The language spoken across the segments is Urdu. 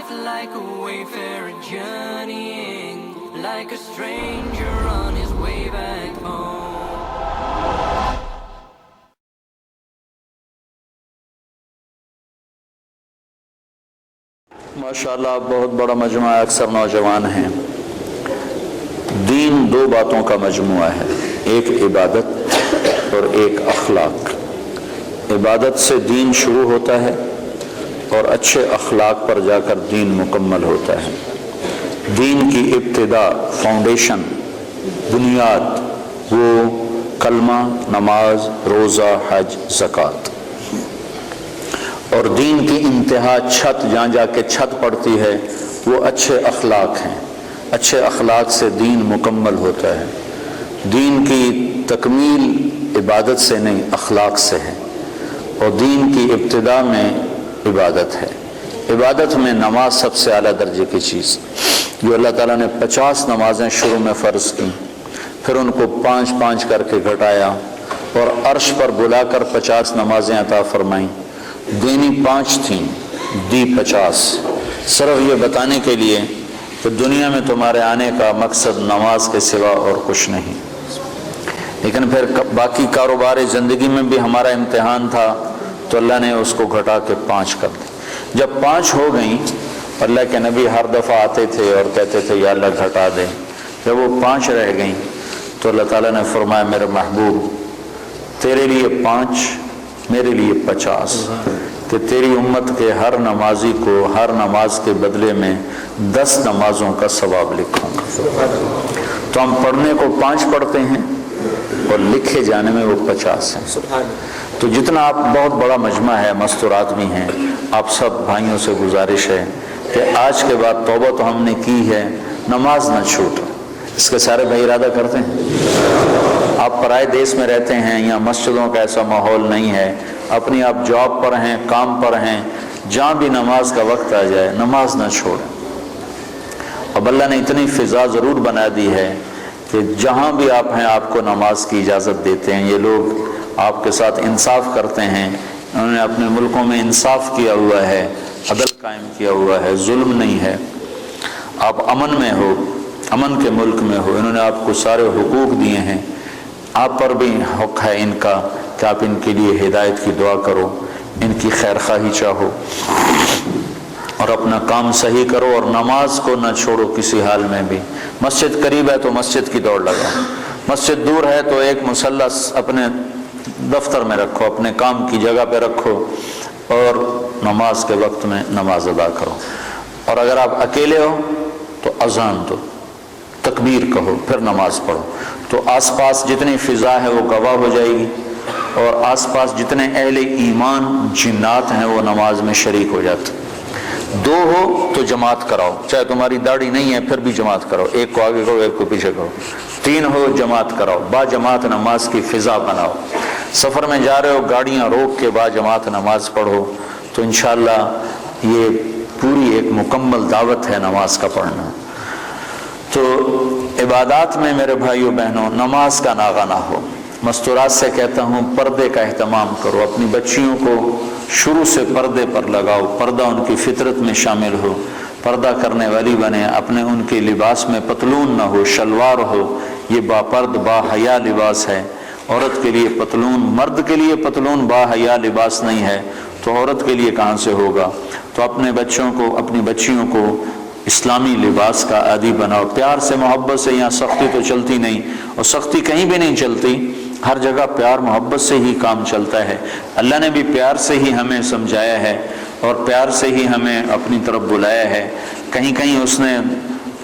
life like a wayfarer journeying, like a stranger on his way back home. ماشاءاللہ بہت بڑا مجموعہ ہے، اکثر نوجوان ہیں۔ دین دو باتوں کا مجموعہ ہے، ایک عبادت اور ایک اخلاق۔ عبادت سے دین شروع ہوتا ہے اور اچھے اخلاق پر جا کر دین مکمل ہوتا ہے۔ دین کی ابتدا، فاؤنڈیشن، بنیاد وہ کلمہ، نماز، روزہ، حج، زکوٰۃ، اور دین کی انتہا چھت، جہاں جا کے چھت پڑتی ہے وہ اچھے اخلاق ہیں۔ اچھے اخلاق سے دین مکمل ہوتا ہے۔ دین کی تکمیل عبادت سے نہیں، اخلاق سے ہے، اور دین کی ابتدا میں عبادت ہے۔ عبادت میں نماز سب سے اعلیٰ درجے کی چیز، جو اللہ تعالیٰ نے 50 نمازیں شروع میں فرض کی، پھر ان کو 5 کر کے گھٹایا اور عرش پر بلا کر 50 نمازیں عطا فرمائیں۔ دینی 5 تھیں، دی 50، صرف یہ بتانے کے لیے کہ دنیا میں تمہارے آنے کا مقصد نماز کے سوا اور کچھ نہیں۔ لیکن پھر باقی کاروبار زندگی میں بھی ہمارا امتحان تھا، تو اللہ نے اس کو گھٹا کے 5 کر دی۔ جب 5 ہو گئیں، اللہ کے نبی ہر دفعہ آتے تھے اور کہتے تھے یا اللہ گھٹا دے۔ جب وہ 5 رہ گئیں تو اللہ تعالیٰ نے فرمایا میرے محبوب تیرے لیے 5، میرے لیے 50، کہ تیری امت کے ہر نمازی کو ہر نماز کے بدلے میں 10 نمازوں کا ثواب لکھوں گا۔ تو ہم پڑھنے کو 5 پڑھتے ہیں اور لکھے جانے میں وہ 50 ہیں۔ تو جتنا آپ، بہت بڑا مجمع ہے، مستورات بھی ہیں، آپ سب بھائیوں سے گزارش ہے کہ آج کے بعد توبہ تو ہم نے کی ہے، نماز نہ چھوٹ۔ اس کے سارے بھائی ارادہ کرتے ہیں؟ آپ پرائے دیس میں رہتے ہیں، یا مسجدوں کا ایسا ماحول نہیں ہے، اپنی آپ جاب پر ہیں، کام پر ہیں، جہاں بھی نماز کا وقت آ جائے نماز نہ چھوڑیں۔ اب اللہ نے اتنی فضا ضرور بنا دی ہے کہ جہاں بھی آپ ہیں آپ کو نماز کی اجازت دیتے ہیں۔ یہ لوگ آپ کے ساتھ انصاف کرتے ہیں، انہوں نے اپنے ملکوں میں انصاف کیا ہوا ہے، عدل قائم کیا ہوا ہے، ظلم نہیں ہے۔ آپ امن میں ہو، امن کے ملک میں ہو، انہوں نے آپ کو سارے حقوق دیے ہیں، آپ پر بھی حق ہے ان کا کہ آپ ان کے لیے ہدایت کی دعا کرو، ان کی خیر خواہی چاہو، اور اپنا کام صحیح کرو، اور نماز کو نہ چھوڑو کسی حال میں بھی۔ مسجد قریب ہے تو مسجد کی دوڑ لگاؤ، مسجد دور ہے تو ایک مصلی اپنے دفتر میں رکھو، اپنے کام کی جگہ پہ رکھو، اور نماز کے وقت میں نماز ادا کرو۔ اور اگر آپ اکیلے ہو تو اذان دو، تکبیر کہو، پھر نماز پڑھو، تو آس پاس جتنی فضا ہے وہ گواہ ہو جائے گی، اور آس پاس جتنے اہل ایمان جنات ہیں وہ نماز میں شریک ہو جاتے۔ 2 ہو تو جماعت کراؤ، چاہے تمہاری داڑھی نہیں ہے پھر بھی جماعت کرو، ایک کو آگے کرو ایک کو پیچھے کرو۔ 3 ہو جماعت کراؤ، با جماعت نماز کی فضا بناؤ۔ سفر میں جا رہے ہو گاڑیاں روک کے با جماعت نماز پڑھو، تو انشاءاللہ یہ پوری ایک مکمل دعوت ہے نماز کا پڑھنا۔ تو عبادات میں میرے بھائیوں بہنوں نماز کا ناغہ نہ ہو۔ مستورات سے کہتا ہوں پردے کا اہتمام کرو، اپنی بچیوں کو شروع سے پردے پر لگاؤ، پردہ ان کی فطرت میں شامل ہو، پردہ کرنے والی بنے، اپنے ان کے لباس میں پتلون نہ ہو، شلوار ہو، یہ با پرد با حیا لباس ہے۔ عورت کے لیے پتلون، مرد کے لیے پتلون با حیا لباس نہیں ہے، تو عورت کے لیے کہاں سے ہوگا؟ تو اپنے بچوں کو، اپنی بچیوں کو اسلامی لباس کا عادی بناؤ، پیار سے محبت سے۔ یہاں سختی تو چلتی نہیں، اور سختی کہیں بھی نہیں چلتی، ہر جگہ پیار محبت سے ہی کام چلتا ہے۔ اللہ نے بھی پیار سے ہی ہمیں سمجھایا ہے اور پیار سے ہی ہمیں اپنی طرف بلایا ہے۔ کہیں کہیں اس نے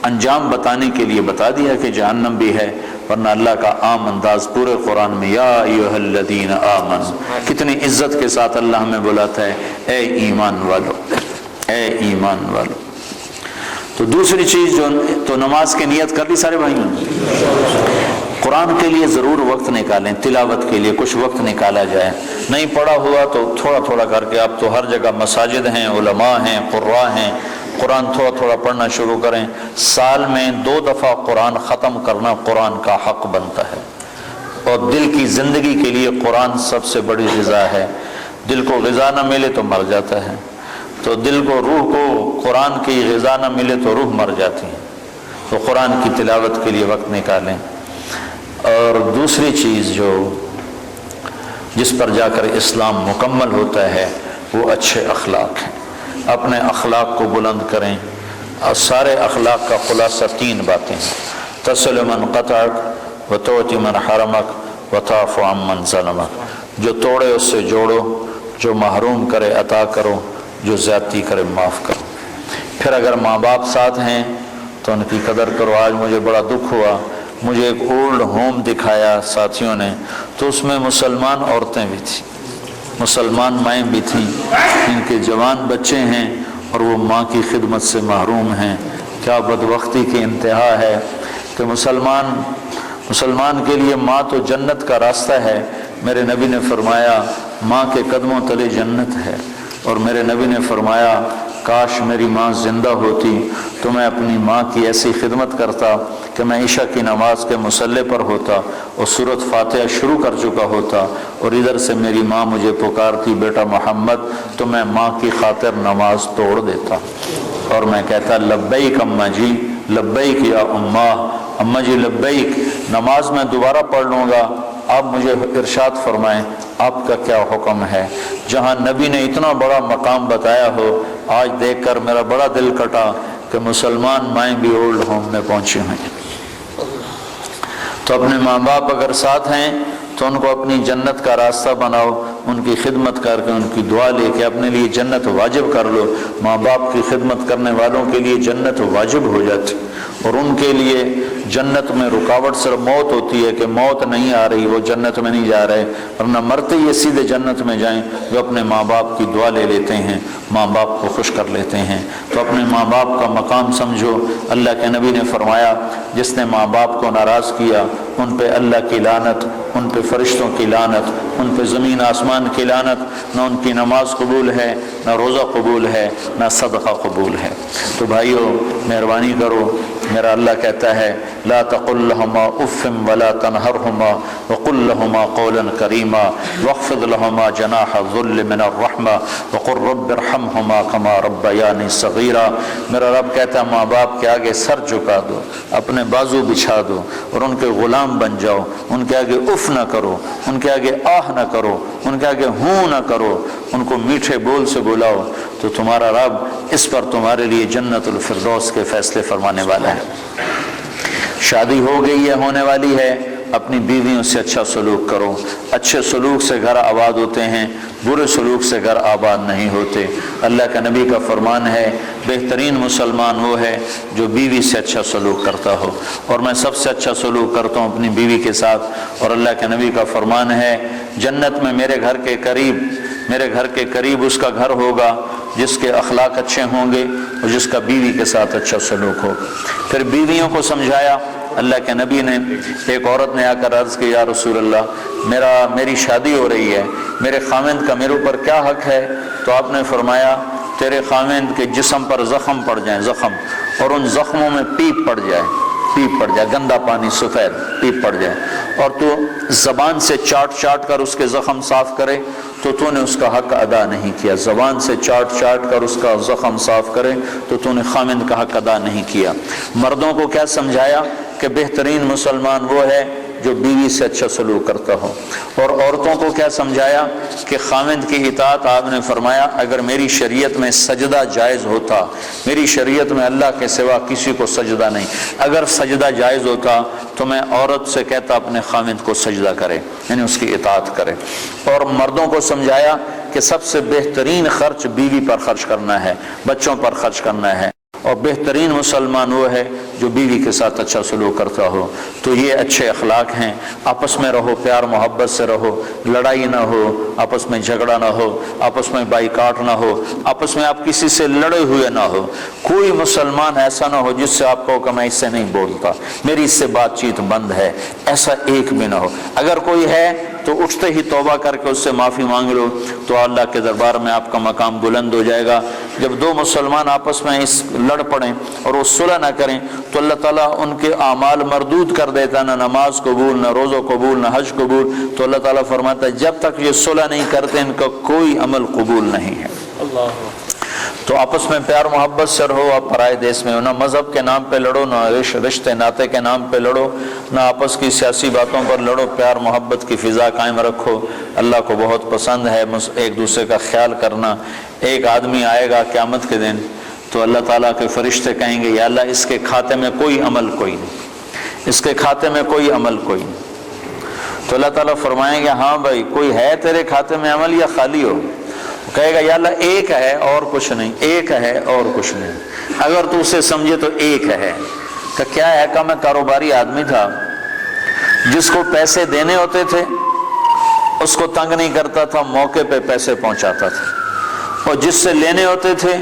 انجام بتانے کے لیے بتا دیا کہ جہنم بھی ہے، ورنہ اللہ کا عام انداز پورے قرآن میں یا ایھا الذین آمنوا، کتنی عزت کے ساتھ اللہ ہمیں بلاتا ہے، اے ایمان والو، اے ایمان والو۔ تو دوسری چیز جو، تو نماز کی نیت کر لی سارے بھائیوں؟ قرآن کے لیے ضرور وقت نکالیں، تلاوت کے لیے کچھ وقت نکالا جائے۔ نہیں پڑھا ہوا تو تھوڑا تھوڑا کر کے، اب تو ہر جگہ مساجد ہیں، علماء ہیں، قراء ہیں، قرآن تھوڑا تھوڑا پڑھنا شروع کریں۔ سال میں 2 دفعہ قرآن ختم کرنا قرآن کا حق بنتا ہے، اور دل کی زندگی کے لیے قرآن سب سے بڑی غذا ہے۔ دل کو غذا نہ ملے تو مر جاتا ہے۔ تو دل کو روح کو قرآن کی غذا نہ ملے تو روح مر جاتی ہے، تو قرآن کی تلاوت کے لیے وقت نکالیں۔ اور دوسری چیز جو جس پر جا کر اسلام مکمل ہوتا ہے وہ اچھے اخلاق ہیں۔ اپنے اخلاق کو بلند کریں، اور سارے اخلاق کا خلاصہ 3 باتیں ہیں: تصل من قطعک وتعطی من حرمک وتعفو عن من ظلمک۔ جو توڑے اس سے جوڑو، جو محروم کرے عطا کرو، جو زیادتی کرے معاف کرو۔ پھر اگر ماں باپ ساتھ ہیں تو ان کی قدر کرو۔ آج مجھے بڑا دکھ ہوا، مجھے ایک اولڈ ہوم دکھایا ساتھیوں نے، تو اس میں مسلمان عورتیں بھی تھیں، مسلمان مائیں بھی تھیں، ان کے جوان بچے ہیں اور وہ ماں کی خدمت سے محروم ہیں۔ کیا بدبختی کی انتہا ہے کہ مسلمان کے لیے ماں تو جنت کا راستہ ہے۔ میرے نبی نے فرمایا ماں کے قدموں تلے جنت ہے، اور میرے نبی نے فرمایا کاش میری ماں زندہ ہوتی تو میں اپنی ماں کی ایسی خدمت کرتا کہ میں عشاء کی نماز کے مصلی پر ہوتا اور سورۃ فاتحہ شروع کر چکا ہوتا، اور ادھر سے میری ماں مجھے پکارتی بیٹا محمد، تو میں ماں کی خاطر نماز توڑ دیتا اور میں کہتا لبیک اماں جی، لبیک یا اماں جی لبیک، نماز میں دوبارہ پڑھ لوں گا، آپ مجھے ارشاد فرمائیں آپ کا کیا حکم ہے۔ جہاں نبی نے اتنا بڑا مقام بتایا ہو، آج دیکھ کر میرا بڑا دل کٹا کہ مسلمان مائیں بھی اولڈ ہوم میں پہنچی ہوئی ہیں۔ تو اپنے ماں باپ اگر ساتھ ہیں تو ان کو اپنی جنت کا راستہ بناؤ، ان کی خدمت کر کے ان کی دعا لے کے اپنے لیے جنت واجب کر لو۔ ماں باپ کی خدمت کرنے والوں کے لیے جنت واجب ہو جاتی، اور ان کے لیے جنت میں رکاوٹ صرف موت ہوتی ہے کہ موت نہیں آ رہی، وہ جنت میں نہیں جا رہے، ورنہ مرتے ہی سیدھے جنت میں جائیں۔ جو اپنے ماں باپ کی دعا لے لیتے ہیں، ماں باپ کو خوش کر لیتے ہیں، تو اپنے ماں باپ کا مقام سمجھو۔ اللہ کے نبی نے فرمایا جس نے ماں باپ کو ناراض کیا ان پہ اللہ کی لعنت، ان پہ فرشتوں کی لعنت، ان پہ زمین آسمان کی لعنت، نہ ان کی نماز قبول ہے، نہ روزہ قبول ہے، نہ صدقہ قبول ہے۔ تو بھائیو مہربانی کرو، میرا اللہ کہتا ہے لا تقل لهما اف ولا تنهرهما وقل لهما قولا كريما واخفض لهما جناح الذل من الرحمة وقل رب ارحمهما كما ربياني صغيرا۔ میرا رب کہتا ہے ماں باپ کے آگے سر جھکا دو، اپنے بازو بچھا دو اور ان کے غلام بن جاؤ، ان کے آگے اف نہ کرو، ان کے آگے آہ نہ کرو، ان کے آگے ہوں نہ کرو، ان کو میٹھے بول سے بلاؤ، تو تمہارا رب اس پر تمہارے لیے جنت الفردوس کے فیصلے فرمانے والا ہے۔ شادی ہو گئی ہے، ہونے والی ہے، اپنی بیویوں سے اچھا سلوک کرو۔ اچھے سلوک سے گھر آباد ہوتے ہیں، برے سلوک سے گھر آباد نہیں ہوتے۔ اللہ کے نبی کا فرمان ہے بہترین مسلمان وہ ہے جو بیوی سے اچھا سلوک کرتا ہو، اور میں سب سے اچھا سلوک کرتا ہوں اپنی بیوی کے ساتھ۔ اور اللہ کے نبی کا فرمان ہے جنت میں میرے گھر کے قریب اس کا گھر ہوگا جس کے اخلاق اچھے ہوں گے اور جس کا بیوی کے ساتھ اچھا سلوک ہو۔ پھر بیویوں کو سمجھایا اللہ کے نبی نے۔ ایک عورت نے آ کر عرض کی یا رسول اللہ میری شادی ہو رہی ہے، میرے خاوند کا میرے اوپر کیا حق ہے؟ تو آپ نے فرمایا تیرے خاوند کے جسم پر زخم پڑ جائیں، زخم، اور ان زخموں میں پیپ پڑ جائے، گندا پانی سفید پیپ پڑ جائے، اور تو زبان سے چاٹ کر اس کے زخم صاف کرے تو نے اس کا حق ادا نہیں کیا۔ زبان سے چاٹ کر اس کا زخم صاف کرے تو نے خامند کا حق ادا نہیں کیا۔ مردوں کو کیا سمجھایا کہ بہترین مسلمان وہ ہے جو بیوی سے اچھا سلوک کرتا ہو، اور عورتوں کو کیا سمجھایا کہ خامند کی اطاعت آپ نے فرمایا اگر میری شریعت میں سجدہ جائز ہوتا، میری شریعت میں اللہ کے سوا کسی کو سجدہ نہیں، اگر سجدہ جائز ہوتا تو میں عورت سے کہتا اپنے خامند کو سجدہ کرے، یعنی اس کی اطاعت کرے۔ اور مردوں کو سمجھایا کہ سب سے بہترین خرچ بیوی پر خرچ کرنا ہے، بچوں پر خرچ کرنا ہے، اور بہترین مسلمان وہ ہے جو بیوی کے ساتھ اچھا سلوک کرتا ہو۔ تو یہ اچھے اخلاق ہیں، آپس میں رہو، پیار محبت سے رہو، لڑائی نہ ہو، آپس میں جھگڑا نہ ہو، آپس میں بائیکاٹ نہ ہو، آپس میں آپ کسی سے لڑے ہوئے نہ ہو۔ کوئی مسلمان ایسا نہ ہو جس سے آپ کہو کہ میں اس سے نہیں بولتا، میری اس سے بات چیت بند ہے، ایسا ایک بھی نہ ہو۔ اگر کوئی ہے تو اٹھتے ہی توبہ کر کے اس سے معافی مانگ لو تو اللہ کے دربار میں آپ کا مقام بلند ہو جائے گا۔ جب دو مسلمان آپس میں لڑ پڑیں اور وہ صلح نہ کریں تو اللہ تعالیٰ ان کے اعمال مردود کر دیتا، نہ نماز قبول، نہ روزہ قبول، نہ حج قبول۔ تو اللہ تعالیٰ فرماتا ہے جب تک یہ صلح نہیں کرتے ان کا کوئی عمل قبول نہیں ہے۔ اللہ تو آپس میں پیار محبت سے رہو. آپ پرائے دیس میں ہو, نہ مذہب کے نام پہ لڑو, نہ رشتے ناطے کے نام پہ لڑو, نہ آپس کی سیاسی باتوں پر لڑو. پیار محبت کی فضا قائم رکھو. اللہ کو بہت پسند ہے ایک دوسرے کا خیال کرنا. ایک آدمی آئے گا قیامت کے دن تو اللہ تعالیٰ کے فرشتے کہیں گے یا اللہ اس کے کھاتے میں کوئی عمل کوئی نہیں, اس کے کھاتے میں کوئی عمل کوئی نہیں. تو اللہ تعالیٰ فرمائیں گے ہاں بھائی کوئی ہے تیرے کھاتے میں عمل یا خالی ہو؟ کہے گا یا اللہ ایک ہے اور کچھ نہیں, ایک ہے اور کچھ نہیں. اگر تو اسے سمجھے تو ایک ہے. کہ کیا ہے؟ کہ میں کاروباری آدمی تھا, جس کو پیسے دینے ہوتے تھے اس کو تنگ نہیں کرتا تھا, موقع پہ پیسے پہنچاتا تھا, اور جس سے لینے ہوتے تھے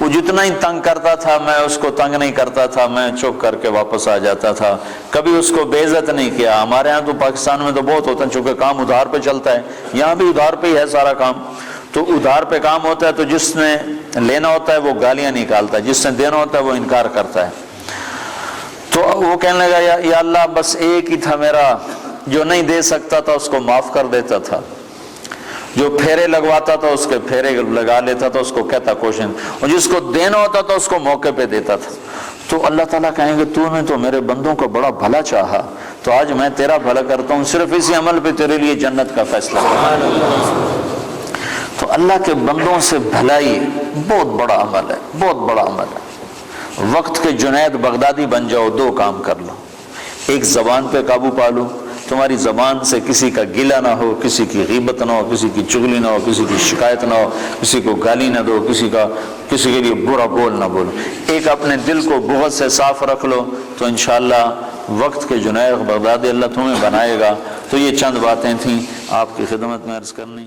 وہ جتنا ہی تنگ کرتا تھا میں اس کو تنگ نہیں کرتا تھا, میں چپ کر کے واپس آ جاتا تھا. کبھی اس کو بے عزت نہیں کیا. ہمارے ہاں تو پاکستان میں تو بہت ہوتا ہے, چونکہ کام ادھار پہ چلتا ہے, یہاں بھی ادھار پہ ہی ہے سارا کام. تو ادھار پہ کام ہوتا ہے تو جس نے لینا ہوتا ہے وہ گالیاں نکالتا ہے, جس نے دینا ہوتا ہے وہ انکار کرتا ہے. تو وہ کہنے لگا یا اللہ بس ایک ہی تھا میرا, جو نہیں دے سکتا تھا اس کو معاف کر دیتا تھا, جو پھیرے لگواتا تھا اس کے پھیرے لگا لیتا تھا, اس کو کہتا کوشن, اور جس کو دینا ہوتا تھا اس کو موقع پہ دیتا تھا. تو اللہ تعالیٰ کہیں گے تو نے تو میرے بندوں کو بڑا بھلا چاہا, تو آج میں تیرا بھلا کرتا ہوں, صرف اسی عمل پہ تیرے لیے جنت کا فیصلہ کرتا. تو اللہ کے بندوں سے بھلائی بہت بڑا عمل ہے, بہت بڑا عمل ہے. وقت کے جنید بغدادی بن جاؤ, دو کام کر لو. ایک زبان پہ قابو پا لو, تمہاری زبان سے کسی کا گلہ نہ ہو, کسی کی غیبت نہ ہو, کسی کی چغلی نہ ہو, کسی کی شکایت نہ ہو, کسی کو گالی نہ دو, کسی کے لیے برا بول نہ بولو. ایک اپنے دل کو بغض سے صاف رکھ لو, تو انشاءاللہ وقت کے جنید بغدادی اللہ تمہیں بنائے گا. تو یہ چند باتیں تھیں آپ کی خدمت میں عرض کرنی.